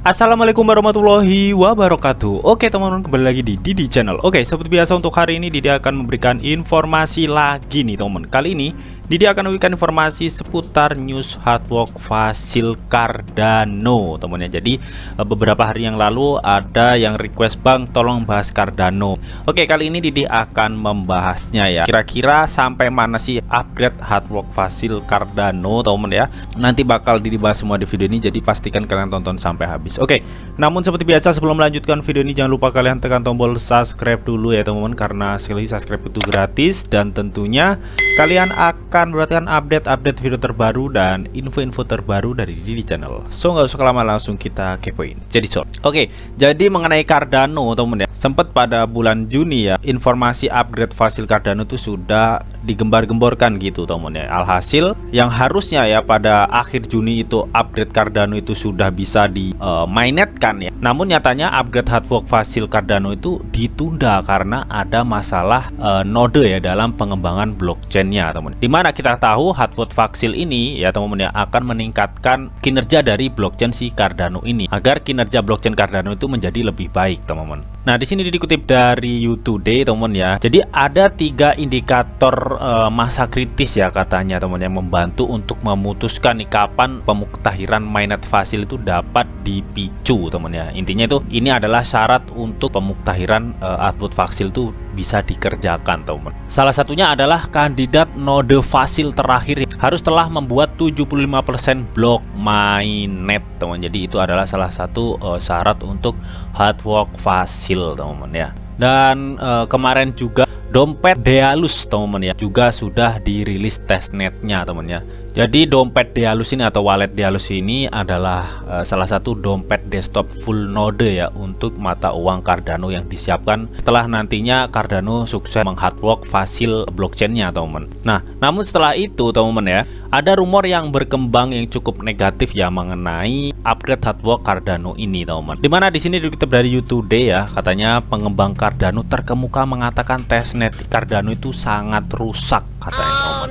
Assalamualaikum warahmatullahi wabarakatuh. Oke teman-teman, kembali lagi di Didi Channel. Oke, seperti biasa untuk hari ini Didi akan memberikan informasi lagi nih teman. Kali ini Didi akan memberikan informasi seputar news hardwork Fasil Cardano teman ya. Jadi beberapa hari yang lalu ada yang request bang tolong bahas Cardano. Oke, kali ini Didi akan membahasnya ya. Kira-kira sampai mana sih upgrade hardwork Fasil Cardano teman ya. Nanti bakal Didi bahas semua di video ini, jadi pastikan kalian tonton sampai habis. Oke, namun seperti biasa sebelum melanjutkan video ini jangan lupa kalian tekan tombol subscribe dulu ya teman-teman, karena sekali subscribe itu gratis dan tentunya kalian akan mendapatkan update video terbaru dan info-info terbaru dari Didi Channel. So nggak usah lama, langsung kita kepoin. Jadi oke, jadi mengenai Cardano teman-teman ya, sempat pada bulan Juni ya informasi upgrade Fasil Cardano itu sudah digembar-gemborkan gitu teman-teman ya. Alhasil yang harusnya ya pada akhir Juni itu upgrade Cardano itu sudah bisa di mainnetkan ya. Namun nyatanya upgrade hardwork Fasil Cardano itu ditunda karena ada masalah node ya dalam pengembangan blockchainnya teman. Dimana kita tahu hardwork Fasil ini ya teman-teman ya akan meningkatkan kinerja dari blockchain si Cardano ini agar kinerja blockchain Cardano itu menjadi lebih baik teman-teman. Nah di sini dikutip dari U2Day teman-teman ya. Jadi ada 3 indikator masa kritis ya katanya teman yang membantu untuk memutuskan nih kapan pemuktahiran mainnet Fasil itu dapat dipicu teman ya. Intinya itu ini adalah syarat untuk pemuktahiran hardwork Fasil itu bisa dikerjakan teman. Salah satunya adalah kandidat node Fasil terakhir harus telah membuat 75% blok mainnet teman. Jadi itu adalah salah satu syarat untuk hardwork Fasil teman ya. Dan kemarin juga dompet Dealus teman ya juga sudah dirilis testnetnya teman ya. Jadi dompet Dealus ini atau wallet Dealus ini adalah salah satu dompet desktop full node ya untuk mata uang Cardano yang disiapkan setelah nantinya Cardano sukses menghardwork Fasil blockchainnya teman. Nah, namun setelah itu teman ya ada rumor yang berkembang yang cukup negatif ya mengenai upgrade hardwork Cardano ini teman. Dimana di sini dikutip dari U2Day ya, katanya pengembang Cardano terkemuka mengatakan testnet Cardano itu sangat rusak katanya teman.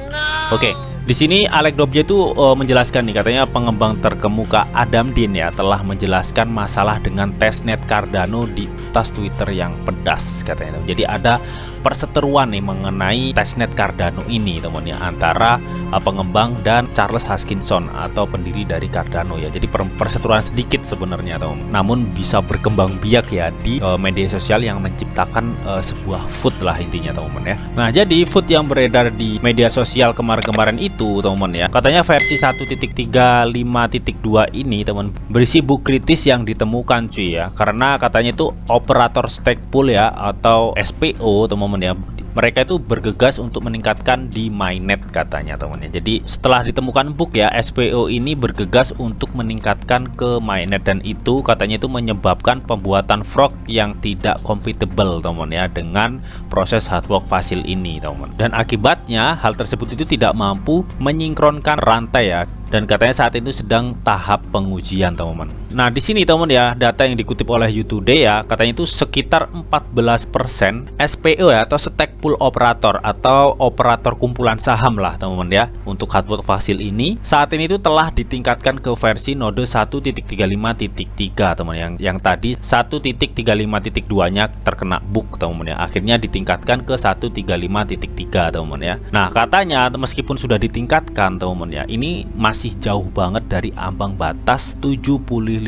Oke. Di sini Alex Dobje itu menjelaskan nih, katanya pengembang terkemuka Adam Dean ya telah menjelaskan masalah dengan testnet Cardano di utas Twitter yang pedas katanya. Jadi ada perseteruan nih mengenai testnet Cardano ini teman ya antara pengembang dan Charles Hoskinson atau pendiri dari Cardano ya. Jadi perseteruan sedikit sebenarnya teman. Namun bisa berkembang biak ya di media sosial yang menciptakan sebuah food lah intinya teman ya. Nah, jadi food yang beredar di media sosial kemarin-kemarin itu teman ya, katanya versi 1.35.2 ini teman berisi bug kritis yang ditemukan cuy ya, karena katanya itu operator stake pool ya atau SPO teman ya, mereka itu bergegas untuk meningkatkan di mainnet katanya teman ya. Jadi setelah ditemukan bug ya, SPO ini bergegas untuk meningkatkan ke mainnet dan itu katanya itu menyebabkan pembuatan fork yang tidak compatible teman ya dengan proses hardwork Fasil ini teman. Dan akibatnya hal tersebut itu tidak mampu menyinkronkan rantai ya. Dan katanya saat itu sedang tahap pengujian teman-teman. Nah di sini teman ya, data yang dikutip oleh U2Day ya, katanya itu sekitar 14% SPO ya atau stake pool operator atau operator kumpulan saham lah teman-teman ya. Untuk hardwork Fasil ini saat ini itu telah ditingkatkan ke versi node 1.35.3 teman yang tadi 1.35.2 nya terkena bug teman-teman ya. Akhirnya ditingkatkan ke 1.35.3 teman-teman ya. Nah katanya meskipun sudah ditingkatkan teman-teman ya, ini masih jauh banget dari ambang batas 75%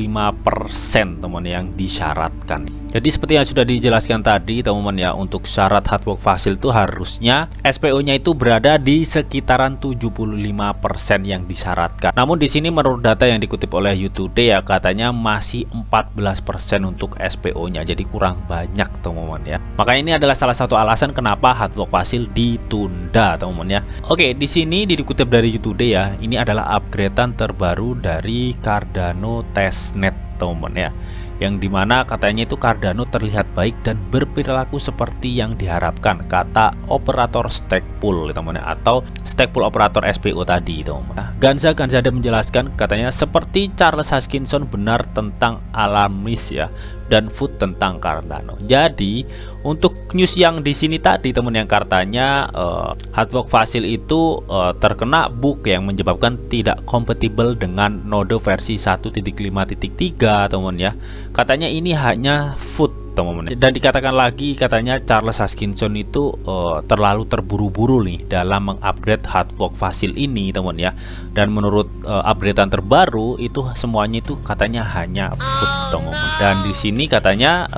teman yang disyaratkan. Jadi seperti yang sudah dijelaskan tadi teman-teman ya, untuk syarat hardwork Fasil itu harusnya SPO-nya itu berada di sekitaran 75% yang disyaratkan. Namun di sini menurut data yang dikutip oleh U2Day ya, katanya masih 14% untuk SPO-nya. Jadi kurang banyak teman-teman ya. Makanya ini adalah salah satu alasan kenapa hardwork Fasil ditunda teman-teman ya. Oke, di sini dikutip dari U2Day ya, ini adalah upgradean terbaru dari Cardano testnet teman-teman ya, yang dimana katanya itu Cardano terlihat baik dan berperilaku seperti yang diharapkan, kata operator stake pool teman-teman atau stake pool operator SPO tadi teman-teman. Nah, Ganza menjelaskan katanya seperti Charles Hoskinson benar tentang alamis ya, dan food tentang Cardano. Jadi untuk news yang di sini tadi teman, yang katanya hard fork Fossil itu terkena bug yang menyebabkan tidak kompatibel dengan node versi 1.5.3 teman ya. Katanya ini hanya food teman-teman, dan dikatakan lagi katanya Charles Hoskinson itu terlalu terburu-buru nih dalam mengupgrade hard fork Fossil ini teman ya. Dan menurut upgradean terbaru itu semuanya itu katanya hanya food teman-teman. Dan di sini katanya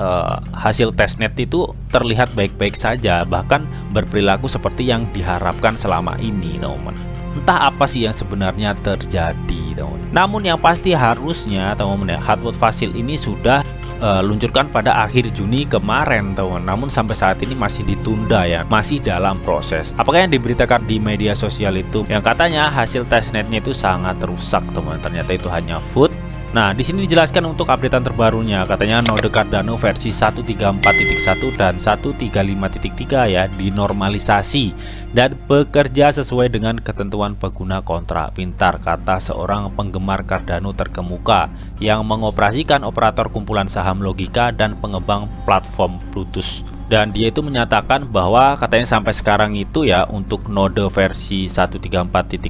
hasil testnet itu terlihat baik-baik saja, bahkan berperilaku seperti yang diharapkan selama ini teman-teman. Entah apa sih yang sebenarnya terjadi teman-teman. Namun yang pasti harusnya teman-teman ya, hard fork Fossil ini sudah luncurkan pada akhir Juni kemarin teman. Namun sampai saat ini masih ditunda ya, masih dalam proses. Apakah yang diberitakan di media sosial itu yang katanya hasil testnetnya itu sangat rusak teman, ternyata itu hanya food. Nah, di sini dijelaskan untuk updatean terbarunya, katanya node Cardano versi 1.34.1 dan 1.35.3 ya dinormalisasi dan bekerja sesuai dengan ketentuan pengguna kontrak pintar, kata seorang penggemar Cardano terkemuka yang mengoperasikan operator kumpulan saham logika dan pengembang platform Bluetooth. Dan dia itu menyatakan bahwa katanya sampai sekarang itu ya untuk node versi 1.34.1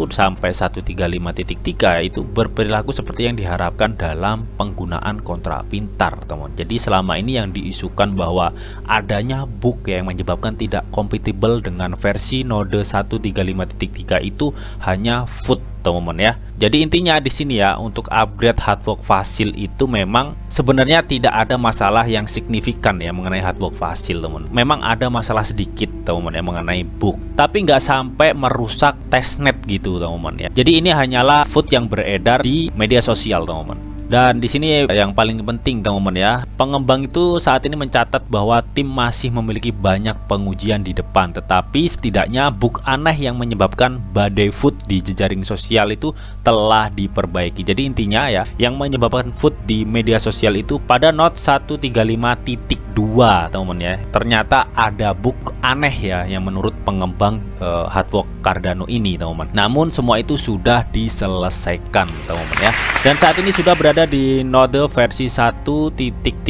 sampai 1.35.3 itu berperilaku seperti yang diharapkan dalam penggunaan kontrak pintar teman. Jadi selama ini yang diisukan bahwa adanya bug yang menyebabkan tidak kompatibel dengan versi node 1.35.3 itu hanya food teman-teman ya. Jadi intinya di sini ya, untuk upgrade hard fork Fossil itu memang sebenarnya tidak ada masalah yang signifikan ya mengenai hard fork Fossil teman. Memang ada masalah sedikit teman-teman ya mengenai bug, tapi nggak sampai merusak testnet gitu teman-teman ya. Jadi ini hanyalah food yang beredar di media sosial teman-teman. Dan di sini yang paling penting teman-teman ya, pengembang itu saat ini mencatat bahwa tim masih memiliki banyak pengujian di depan, tetapi setidaknya bug aneh yang menyebabkan badai food di jejaring sosial itu telah diperbaiki. Jadi intinya ya, yang menyebabkan food di media sosial itu pada node 135.2 teman-teman ya, ternyata ada bug aneh ya yang menurut pengembang hard fork Cardano ini teman-teman. Namun semua itu sudah diselesaikan teman-teman ya, dan saat ini sudah berada di node versi 1.35.3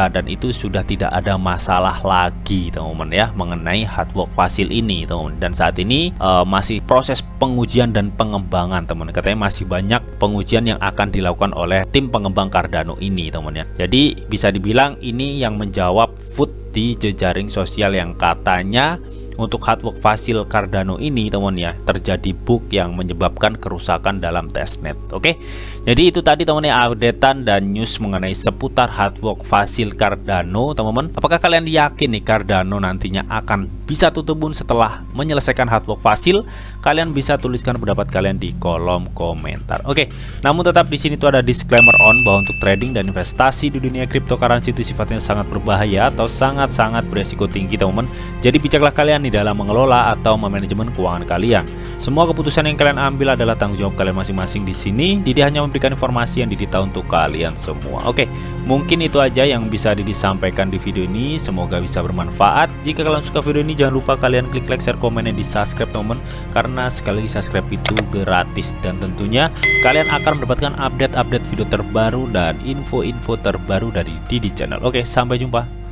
dan itu sudah tidak ada masalah lagi teman-teman ya mengenai hard fork Fossil ini teman-teman. Dan saat ini masih proses pengujian dan pengembangan teman, katanya masih banyak pengujian yang akan dilakukan oleh tim pengembang Cardano ini teman ya. Jadi bisa dibilang ini yang menjawab food di jejaring sosial yang katanya untuk hard fork Fossil Cardano ini teman ya terjadi bug yang menyebabkan kerusakan dalam testnet. Oke, jadi itu tadi teman ya updatean dan news mengenai seputar hard fork Fossil Cardano teman-teman. Apakah kalian yakin nih Cardano nantinya akan bisa tutupun setelah menyelesaikan hard fork Fossil? Kalian bisa tuliskan pendapat kalian di kolom komentar. Oke, namun tetap di sini tuh ada disclaimer on bahwa untuk trading dan investasi di dunia cryptocurrency itu sifatnya sangat berbahaya atau sangat beresiko tinggi teman-teman. Jadi bijaklah kalian di dalam mengelola atau memanajemen keuangan kalian. Semua keputusan yang kalian ambil adalah tanggung jawab kalian masing-masing di sini. Didi hanya memberikan informasi yang Didi tahu untuk kalian semua. Oke, mungkin itu aja yang bisa Didi sampaikan di video ini. Semoga bisa bermanfaat. Jika kalian suka video ini, jangan lupa kalian klik like, share, komen, dan di subscribe teman-teman, karena sekali subscribe itu gratis. Dan tentunya kalian akan mendapatkan update-update video terbaru dan info-info terbaru dari Didi Channel. Oke, sampai jumpa.